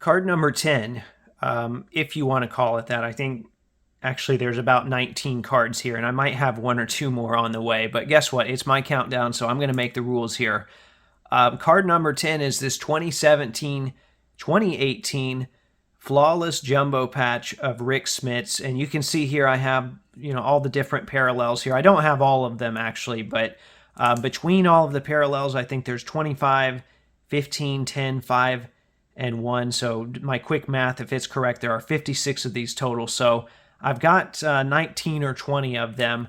Card number 10, if you want to call it that. I think actually there's about 19 cards here, and I might have one or two more on the way. But guess what? It's my countdown, so I'm going to make the rules here. Card number 10 is this 2017-2018 Flawless Jumbo Patch of Rick Smits. And you can see here I have, all the different parallels here. I don't have all of them, actually, but between all of the parallels, I think there's 25, 15, 10, 5, and 1. So my quick math, if it's correct, there are 56 of these total. So I've got 19 or 20 of them.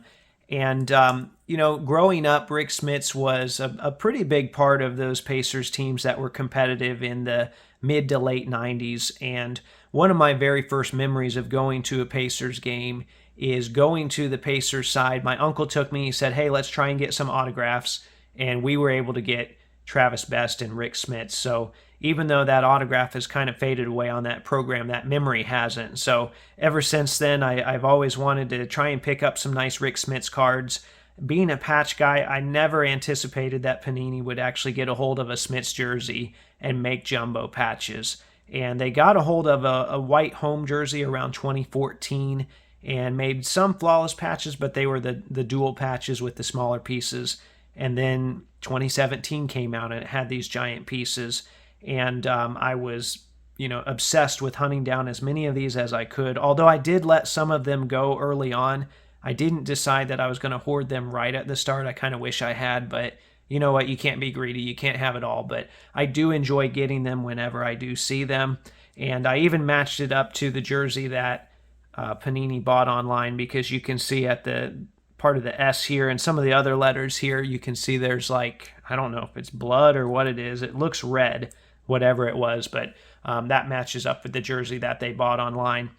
And, growing up, Rick Smits was a pretty big part of those Pacers teams that were competitive in the mid to late 90s. And one of my very first memories of going to a Pacers game is going to the Pacers side. My uncle took me, he said, hey, let's try and get some autographs. And we were able to get Travis Best and Rick Smits. So even though that autograph has kind of faded away on that program, that memory hasn't. So ever since then, I've always wanted to try and pick up some nice Rick Smits cards. Being a patch guy, I never anticipated that Panini would actually get a hold of a Smits jersey and make jumbo patches. And they got a hold of a white home jersey around 2014 and made some flawless patches, but they were the dual patches with the smaller pieces. And then 2017 came out and it had these giant pieces. And I was, obsessed with hunting down as many of these as I could. Although I did let some of them go early on, I didn't decide that I was going to hoard them right at the start. I kind of wish I had, but you know what? You can't be greedy. You can't have it all. But I do enjoy getting them whenever I do see them. And I even matched it up to the jersey that Panini bought online, because you can see at the part of the S here and some of the other letters here, you can see there's I don't know if it's blood or what it is. It looks red, whatever it was, but that matches up with the jersey that they bought online.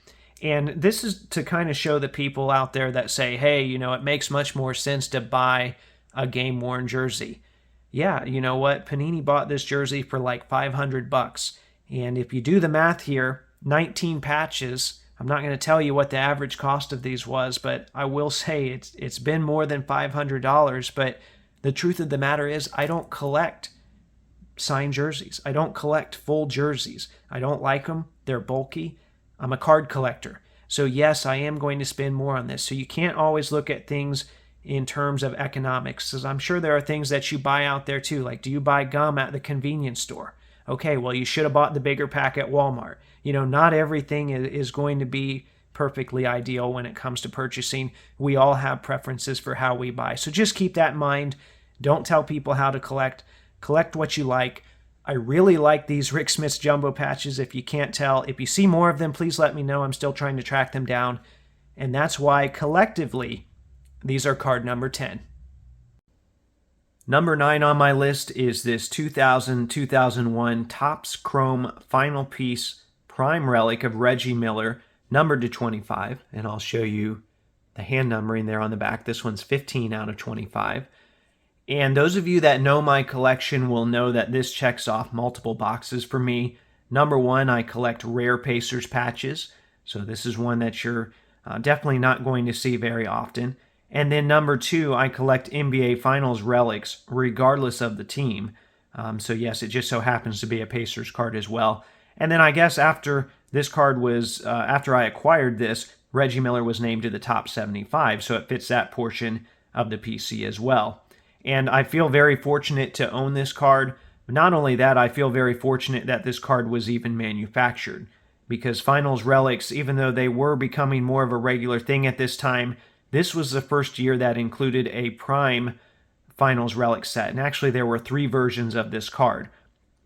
And this is to kind of show the people out there that say, hey, it makes much more sense to buy a game-worn jersey. Yeah, you know what? Panini bought this jersey for like $500. And if you do the math here, 19 patches, I'm not going to tell you what the average cost of these was, but I will say it's been more than $500. But the truth of the matter is, I don't collect signed jerseys. I don't collect full jerseys. I don't like them. They're bulky. I'm a card collector. So yes, I am going to spend more on this. So you can't always look at things in terms of economics, because I'm sure there are things that you buy out there too. Like, do you buy gum at the convenience store? Okay, well, you should have bought the bigger pack at Walmart. Not everything is going to be perfectly ideal when it comes to purchasing. We all have preferences for how we buy. So just keep that in mind. Don't tell people how to collect. Collect what you like. I really like these Rick Smits jumbo patches. If you can't tell, if you see more of them, please let me know. I'm still trying to track them down. And that's why collectively, these are card number 10. Number 9 on my list is this 2000-2001 Topps Chrome Final Piece Prime Relic of Reggie Miller, numbered to 25. And I'll show you the hand numbering there on the back. This one's 15 out of 25. And those of you that know my collection will know that this checks off multiple boxes for me. Number 1, I collect rare Pacers patches. So this is one that you're definitely not going to see very often. And then number 2, I collect NBA Finals relics regardless of the team. So yes, it just so happens to be a Pacers card as well. And then I guess after this card was, after I acquired this, Reggie Miller was named to the top 75. So it fits that portion of the PC as well. And I feel very fortunate to own this card. Not only that, I feel very fortunate that this card was even manufactured, because Finals relics, even though they were becoming more of a regular thing at this time, this was the first year that included a Prime Finals relic set. And actually, there were 3 versions of this card.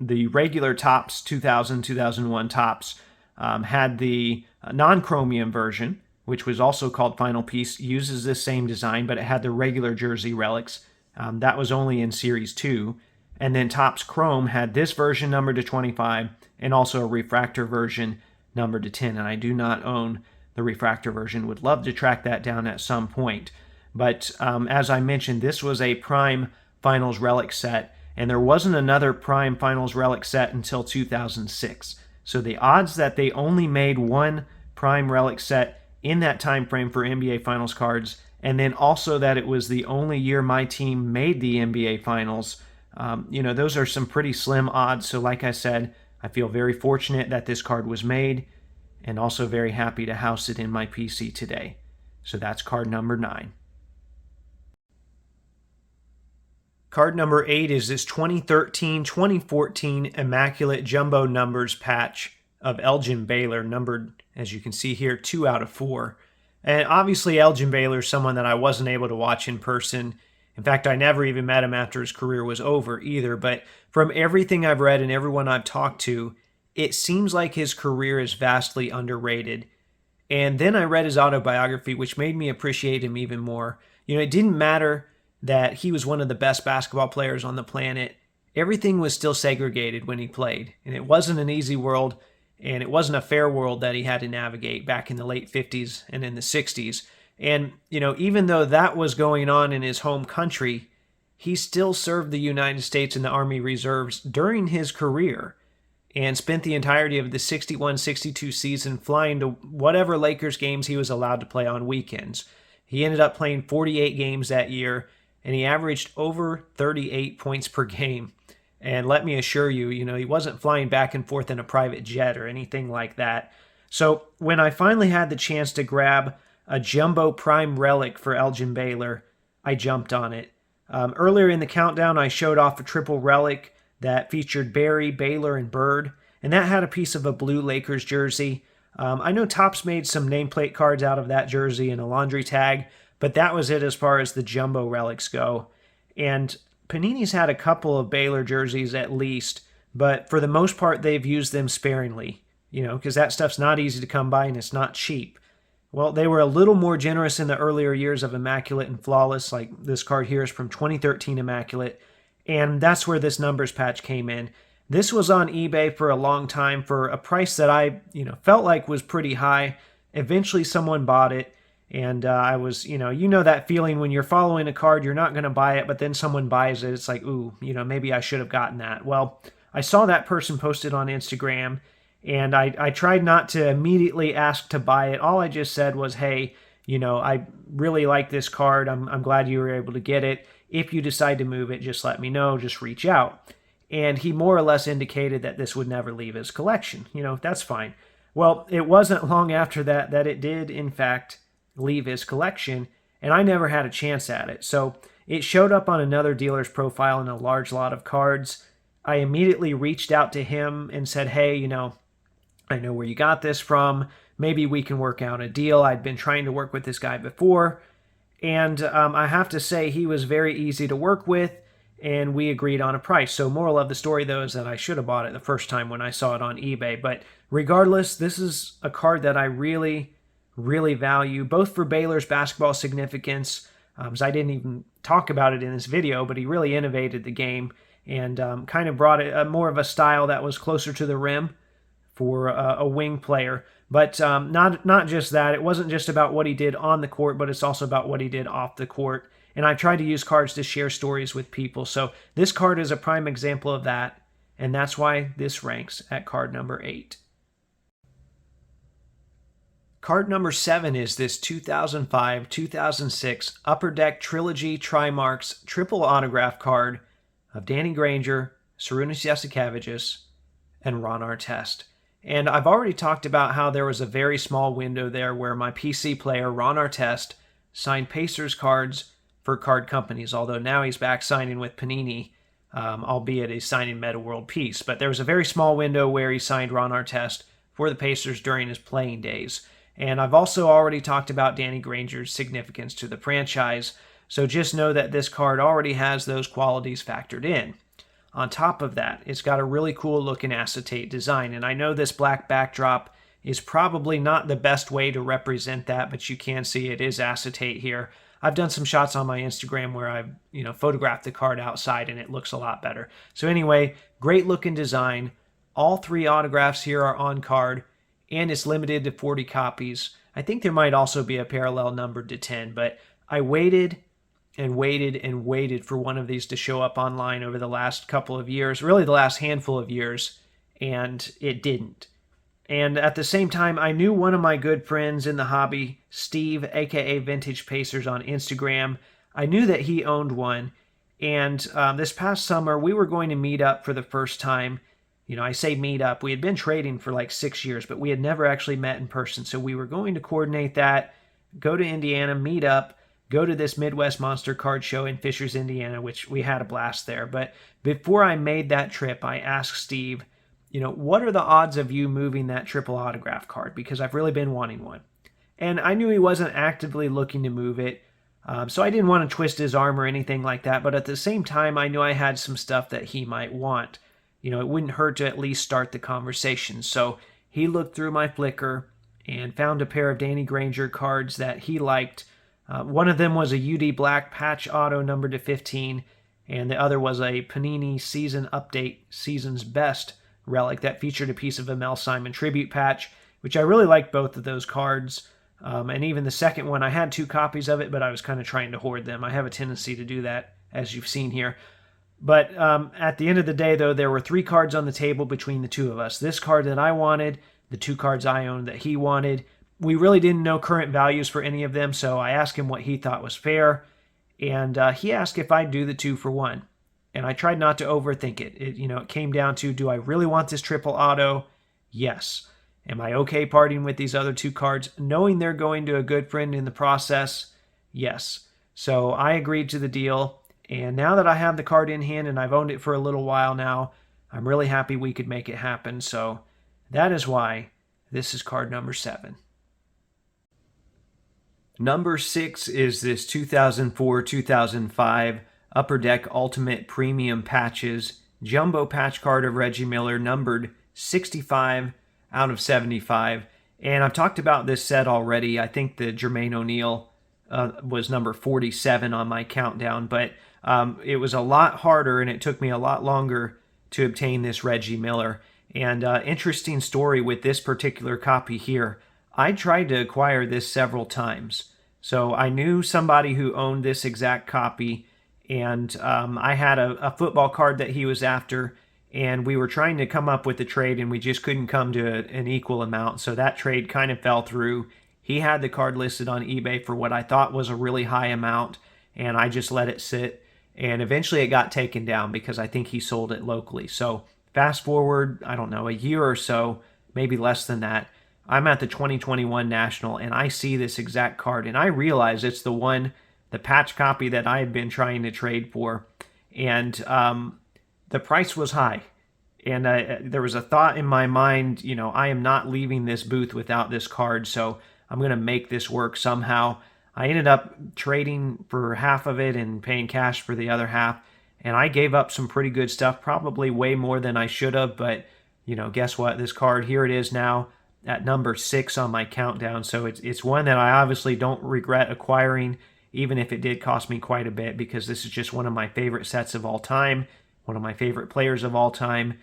The regular Topps 2000-2001 Topps had the non-chromium version, which was also called Final Piece, uses this same design, but it had the regular jersey relics. That was only in Series 2. And then Topps Chrome had this version numbered to 25 and also a refractor version numbered to 10. And I do not own the refractor version. Would love to track that down at some point. But as I mentioned, this was a Prime Finals relic set, and there wasn't another Prime Finals relic set until 2006. So the odds that they only made one Prime relic set in that time frame for NBA Finals cards, and then also that it was the only year my team made the NBA Finals, those are some pretty slim odds. So like I said, I feel very fortunate that this card was made, and also very happy to house it in my PC today. So that's card number 9. Card number 8 is this 2013-2014 Immaculate Jumbo Numbers patch of Elgin Baylor, numbered, as you can see here, 2 out of 4. And obviously Elgin Baylor is someone that I wasn't able to watch in person. In fact, I never even met him after his career was over either. But from everything I've read and everyone I've talked to, it seems like his career is vastly underrated. And then I read his autobiography, which made me appreciate him even more. It didn't matter that he was one of the best basketball players on the planet. Everything was still segregated when he played. And it wasn't an easy world, and it wasn't a fair world that he had to navigate back in the late 50s and in the 60s. And, even though that was going on in his home country, he still served the United States in the Army Reserves during his career and spent the entirety of the 61-62 season flying to whatever Lakers games he was allowed to play on weekends. He ended up playing 48 games that year, and he averaged over 38 points per game. And let me assure you, he wasn't flying back and forth in a private jet or anything like that. So when I finally had the chance to grab a Jumbo Prime relic for Elgin Baylor, I jumped on it. Earlier in the countdown, I showed off a triple relic that featured Barry, Baylor, and Bird, and that had a piece of a blue Lakers jersey. I know Topps made some nameplate cards out of that jersey and a laundry tag, but that was it as far as the Jumbo relics go. And Panini's had a couple of Baylor jerseys at least, but for the most part, they've used them sparingly, because that stuff's not easy to come by and it's not cheap. Well, they were a little more generous in the earlier years of Immaculate and Flawless, like this card here is from 2013 Immaculate, and that's where this numbers patch came in. This was on eBay for a long time for a price that I, felt like was pretty high. Eventually someone bought it, and I was, that feeling when you're following a card, you're not going to buy it, but then someone buys it. It's like, ooh, maybe I should have gotten that. Well, I saw that person post it on Instagram, and I tried not to immediately ask to buy it. All I just said was, hey, I really like this card. I'm glad you were able to get it. If you decide to move it, just let me know. Just reach out. And he more or less indicated that this would never leave his collection. That's fine. Well, it wasn't long after that it did, in fact, leave his collection, and I never had a chance at it. So it showed up on another dealer's profile in a large lot of cards. I immediately reached out to him and said, hey, I know where you got this from. Maybe we can work out a deal. I'd been trying to work with this guy before, and I have to say he was very easy to work with, and we agreed on a price. So moral of the story, though, is that I should have bought it the first time when I saw it on eBay. But regardless, this is a card that I really value, both for Baylor's basketball significance, because I didn't even talk about it in this video, but he really innovated the game and kind of brought it more of a style that was closer to the rim for a wing player. But not just that. It wasn't just about what he did on the court, but it's also about what he did off the court. And I tried to use cards to share stories with people. So this card is a prime example of that, and that's why this ranks at card number 8. Card number 7 is this 2005-2006 Upper Deck Trilogy Trimarks triple autograph card of Danny Granger, Sarunas Jasikevičius, and Ron Artest. And I've already talked about how there was a very small window there where my PC player, Ron Artest, signed Pacers cards for card companies, although now he's back signing with Panini, albeit he's signing Meta World Peace. But there was a very small window where he signed Ron Artest for the Pacers during his playing days. And I've also already talked about Danny Granger's significance to the franchise, so just know that this card already has those qualities factored in. On top of that, it's got a really cool looking acetate design, and I know this black backdrop is probably not the best way to represent that, but you can see it is acetate here. I've done some shots on my Instagram where I've photographed the card outside, and it looks a lot better. So anyway, great looking design. All 3 autographs here are on card, and it's limited to 40 copies. I think there might also be a parallel numbered to 10, but I waited and waited and waited for one of these to show up online over the last couple of years, really the last handful of years, and it didn't. And at the same time, I knew one of my good friends in the hobby, Steve, aka Vintage Pacers on Instagram. I knew that he owned one, and this past summer we were going to meet up for the first time, I say meet up. We had been trading for like 6 years, but we had never actually met in person. So we were going to coordinate that, go to Indiana, meet up, go to this Midwest Monster Card Show in Fishers, Indiana, which we had a blast there. But before I made that trip, I asked Steve, what are the odds of you moving that triple autograph card? Because I've really been wanting one. And I knew he wasn't actively looking to move it. So I didn't want to twist his arm or anything like that. But at the same time, I knew I had some stuff that he might want. It wouldn't hurt to at least start the conversation. So he looked through my Flickr and found a pair of Danny Granger cards that he liked. One of them was a UD Black patch auto numbered to 15, and the other was a Panini Season Update Season's Best relic that featured a piece of a Mel Simon tribute patch, which I really liked both of those cards. And even the second one, I had 2 copies of it, but I was kind of trying to hoard them. I have a tendency to do that, as you've seen here. But at the end of the day, though, there were 3 cards on the table between the two of us. This card that I wanted, the 2 cards I owned that he wanted. We really didn't know current values for any of them, so I asked him what he thought was fair. And he asked if I'd do the 2 for 1. And I tried not to overthink it. It came down to, do I really want this triple auto? Yes. Am I okay parting with these other 2 cards, knowing they're going to a good friend in the process? Yes. So I agreed to the deal. And now that I have the card in hand and I've owned it for a little while now, I'm really happy we could make it happen. So that is why this is card number 7. Number 6 is this 2004-2005 Upper Deck Ultimate Premium Patches Jumbo Patch card of Reggie Miller, numbered 65 out of 75. And I've talked about this set already. I think the Jermaine O'Neal was number 47 on my countdown, but it was a lot harder and it took me a lot longer to obtain this Reggie Miller. And interesting story with this particular copy here. I tried to acquire this several times. So I knew somebody who owned this exact copy, and I had a football card that he was after, and we were trying to come up with a trade, and we just couldn't come to an equal amount. So that trade kind of fell through. He had the card listed on eBay for what I thought was a really high amount, and I just let it sit. And eventually it got taken down because I think he sold it locally. So fast forward, I don't know, a year or so, maybe less than that, I'm at the 2021 National, and I see this exact card, and I realize it's the one, the patch copy that I had been trying to trade for. And the price was high. And there was a thought in my mind, I am not leaving this booth without this card, so I'm going to make this work somehow. I ended up trading for half of it and paying cash for the other half, and I gave up some pretty good stuff, probably way more than I should have, but, guess what? This card, here it is now at number 6 on my countdown, so it's one that I obviously don't regret acquiring, even if it did cost me quite a bit, because this is just one of my favorite sets of all time, one of my favorite players of all time,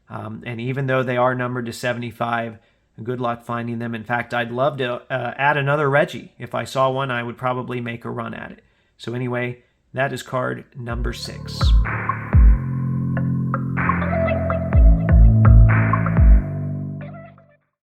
and even though they are numbered to 75, good luck finding them. In fact, I'd love to add another Reggie. If I saw one, I would probably make a run at it. So anyway, that is card number 6.